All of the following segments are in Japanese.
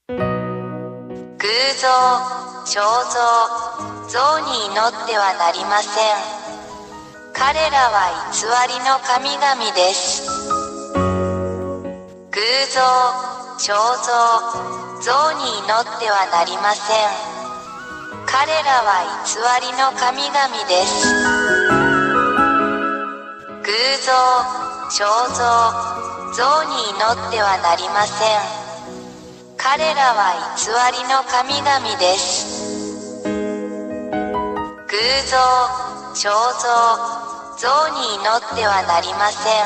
偶像、肖像、像に祈ってはなりません。彼らは偽りの神々です。偶像、肖像、像に祈ってはなりません。彼らは偽りの神々です。偶像、肖像、像に祈ってはなりません。彼らは偽りの神々です。偶像、肖像、像に祈ってはなりません。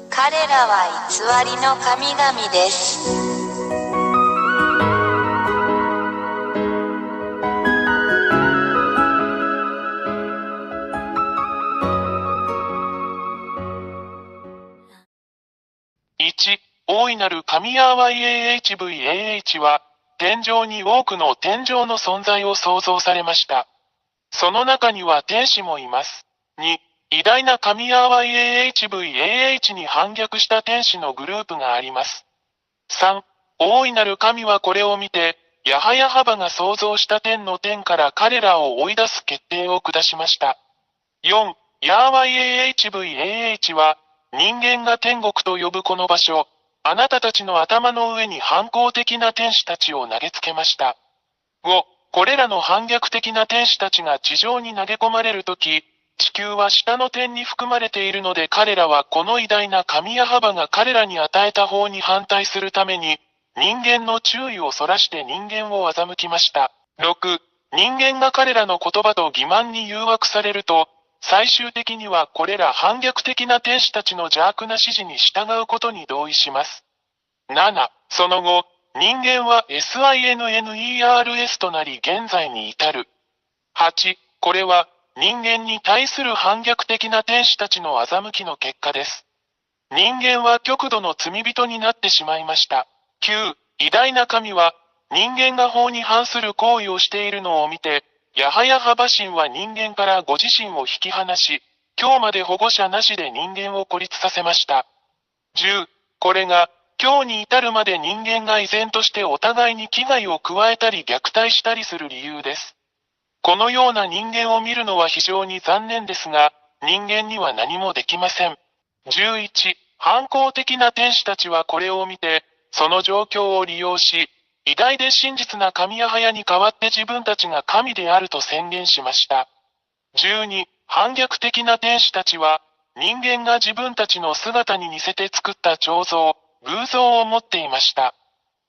彼らは偽りの神々です。1、大いなる神ヤーワ YAHVAH は、天上に多くの天上の存在を創造されました。その中には天使もいます。2、偉大な神ヤーワ YAHVAH に反逆した天使のグループがあります。3、大いなる神はこれを見て、ヤハヤハバが創造した天の天から彼らを追い出す決定を下しました。4、ヤーワ YAHVAH は、人間が天国と呼ぶこの場所、あなたたちの頭の上に反抗的な天使たちを投げつけました。5、これらの反逆的な天使たちが地上に投げ込まれるとき、地球は下の天に含まれているので彼らはこの偉大な神ヤハバが彼らに与えた方に反対するために、人間の注意をそらして人間を欺きました。6、人間が彼らの言葉と欺瞞に誘惑されると、最終的にはこれら反逆的な天使たちの邪悪な指示に従うことに同意します。7、その後、人間は SINNERS となり現在に至る。8、これは人間に対する反逆的な天使たちの欺きの結果です。人間は極度の罪人になってしまいました。9、偉大な神は人間が法に反する行為をしているのを見て、ヤハヤハバ神は人間からご自身を引き離し、今日まで保護者なしで人間を孤立させました。10、これが、今日に至るまで人間が依然としてお互いに危害を加えたり虐待したりする理由です。このような人間を見るのは非常に残念ですが、人間には何もできません。11、反抗的な天使たちはこれを見て、その状況を利用し、偉大で真実な神ヤハヤに代わって自分たちが神であると宣言しました。12、反逆的な天使たちは、人間が自分たちの姿に似せて作った彫像、偶像を持っていました。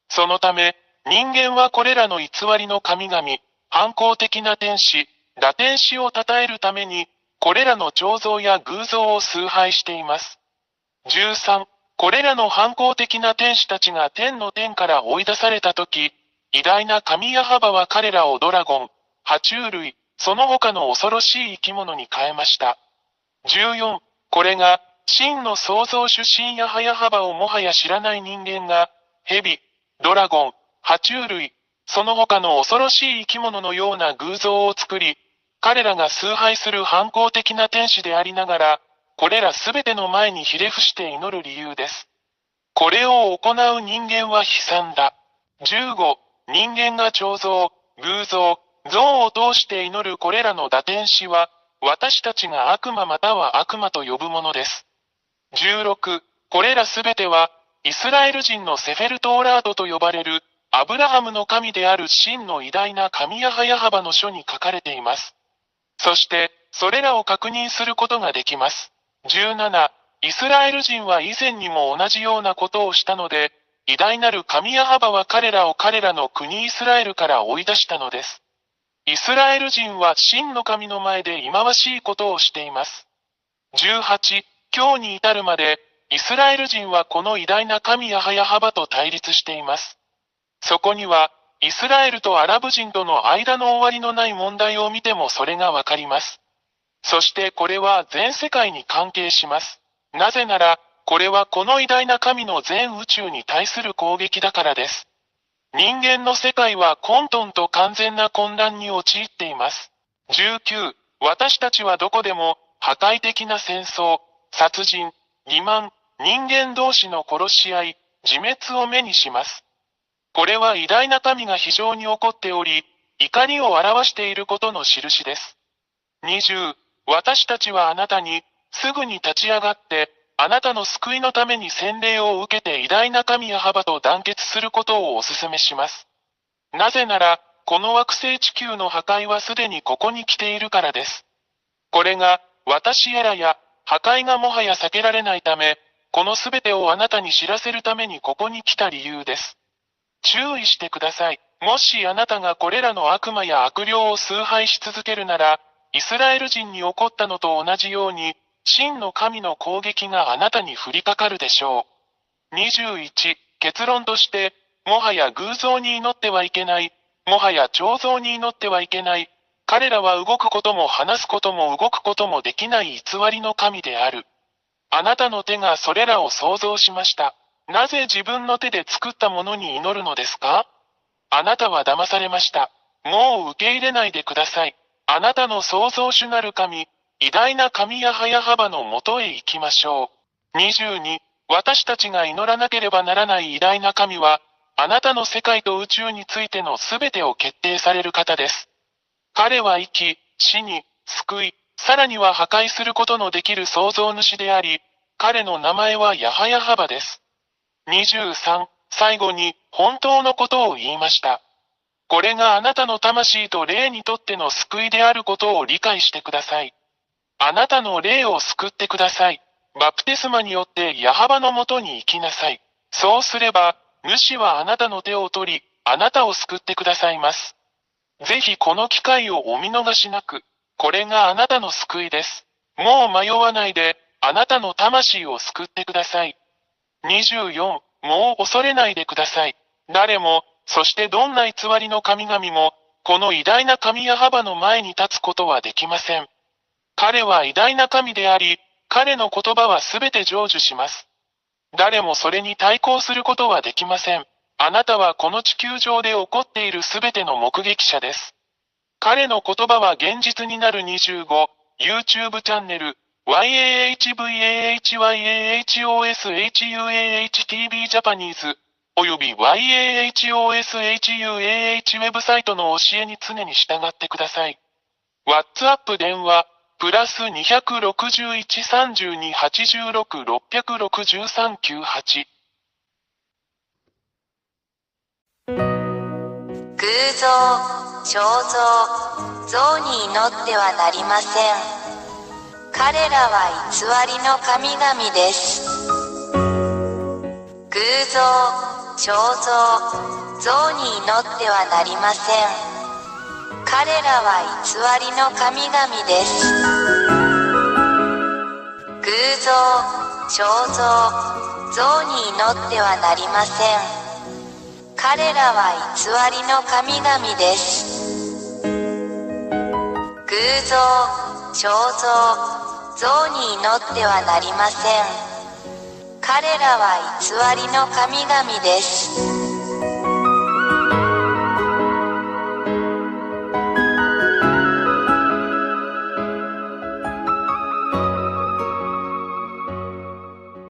そのため、人間はこれらの偽りの神々、反抗的な天使、堕天使を称えるために、これらの彫像や偶像を崇拝しています。13、これらの反抗的な天使たちが天の天から追い出されたとき、偉大な神ヤハバは彼らをドラゴン、爬虫類、その他の恐ろしい生き物に変えました。14、これが、真の創造主神ヤハヤハバをもはや知らない人間が、蛇、ドラゴン、爬虫類、その他の恐ろしい生き物のような偶像を作り、彼らが崇拝する反抗的な天使でありながら、これらすべての前にひれ伏して祈る理由です。これを行う人間は悲惨だ。15、人間が彫像、偶像、像を通して祈るこれらの堕天使は、私たちが悪魔または悪魔と呼ぶものです。16、これらすべては、イスラエル人のセフェルトーラードと呼ばれる、アブラハムの神である真の偉大な神ヤハヤハバの書に書かれています。そして、それらを確認することができます。17、イスラエル人は以前にも同じようなことをしたので、偉大なる神ヤハバは彼らを彼らの国イスラエルから追い出したのです。イスラエル人は真の神の前で忌まわしいことをしています。18、今日に至るまで、イスラエル人はこの偉大な神ヤハヤハバと対立しています。そこには、イスラエルとアラブ人との間の終わりのない問題を見てもそれがわかります。そしてこれは全世界に関係します。なぜなら、これはこの偉大な神の全宇宙に対する攻撃だからです。人間の世界は混沌と完全な混乱に陥っています。19、私たちはどこでも破壊的な戦争、殺人、欺瞞、人間同士の殺し合い、自滅を目にします。これは偉大な神が非常に怒っており、怒りを表していることの印です。20、私たちはあなたに、すぐに立ち上がって、あなたの救いのために洗礼を受けて偉大な神ヤハバと団結することをお勧めします。なぜなら、この惑星地球の破壊はすでにここに来ているからです。これが、私エラや、破壊がもはや避けられないため、このすべてをあなたに知らせるためにここに来た理由です。注意してください。もしあなたがこれらの悪魔や悪霊を崇拝し続けるなら、イスラエル人に起こったのと同じように、真の神の攻撃があなたに降りかかるでしょう。21、結論として、もはや偶像に祈ってはいけない、もはや彫像に祈ってはいけない、彼らは動くことも話すことも動くこともできない偽りの神である。あなたの手がそれらを創造しました。なぜ自分の手で作ったものに祈るのですか？あなたは騙されました。もう受け入れないでください。あなたの創造主なる神、偉大な神ヤハヤハバのもとへ行きましょう。22、私たちが祈らなければならない偉大な神は、あなたの世界と宇宙についてのすべてを決定される方です。彼は生き、死に、救い、さらには破壊することのできる創造主であり、彼の名前はヤハヤハバです。23、最後に、本当のことを言いました。これがあなたの魂と霊にとっての救いであることを理解してください。あなたの霊を救ってください。バプテスマによってヤハバのもとに行きなさい。そうすれば、主はあなたの手を取り、あなたを救ってくださいます。ぜひこの機会をお見逃しなく。これがあなたの救いです。もう迷わないで、あなたの魂を救ってください。24、もう恐れないでください。誰も、そしてどんな偽りの神々も、この偉大な神ヤハバの前に立つことはできません。彼は偉大な神であり、彼の言葉はすべて成就します。誰もそれに対抗することはできません。あなたはこの地球上で起こっているすべての目撃者です。彼の言葉は現実になる25、YouTube チャンネル、YAHVAHYAHOSHUAHTV ジャパニーズ、および YAHOSHUAH ウェブサイトの教えに常に従ってください。WhatsApp 電話、プラス261-32-86-663-98。偶像、彫像、像に祈ってはなりません。彼らは偽りの神々です。偶像、彫像、像に祈ってはなりません。彼らは偽りの神々です。偶像、彫像、像に祈ってはなりません。彼らは偽りの神々です。偶像、彫像、像に祈ってはなりません。彼らは偽りの神々です。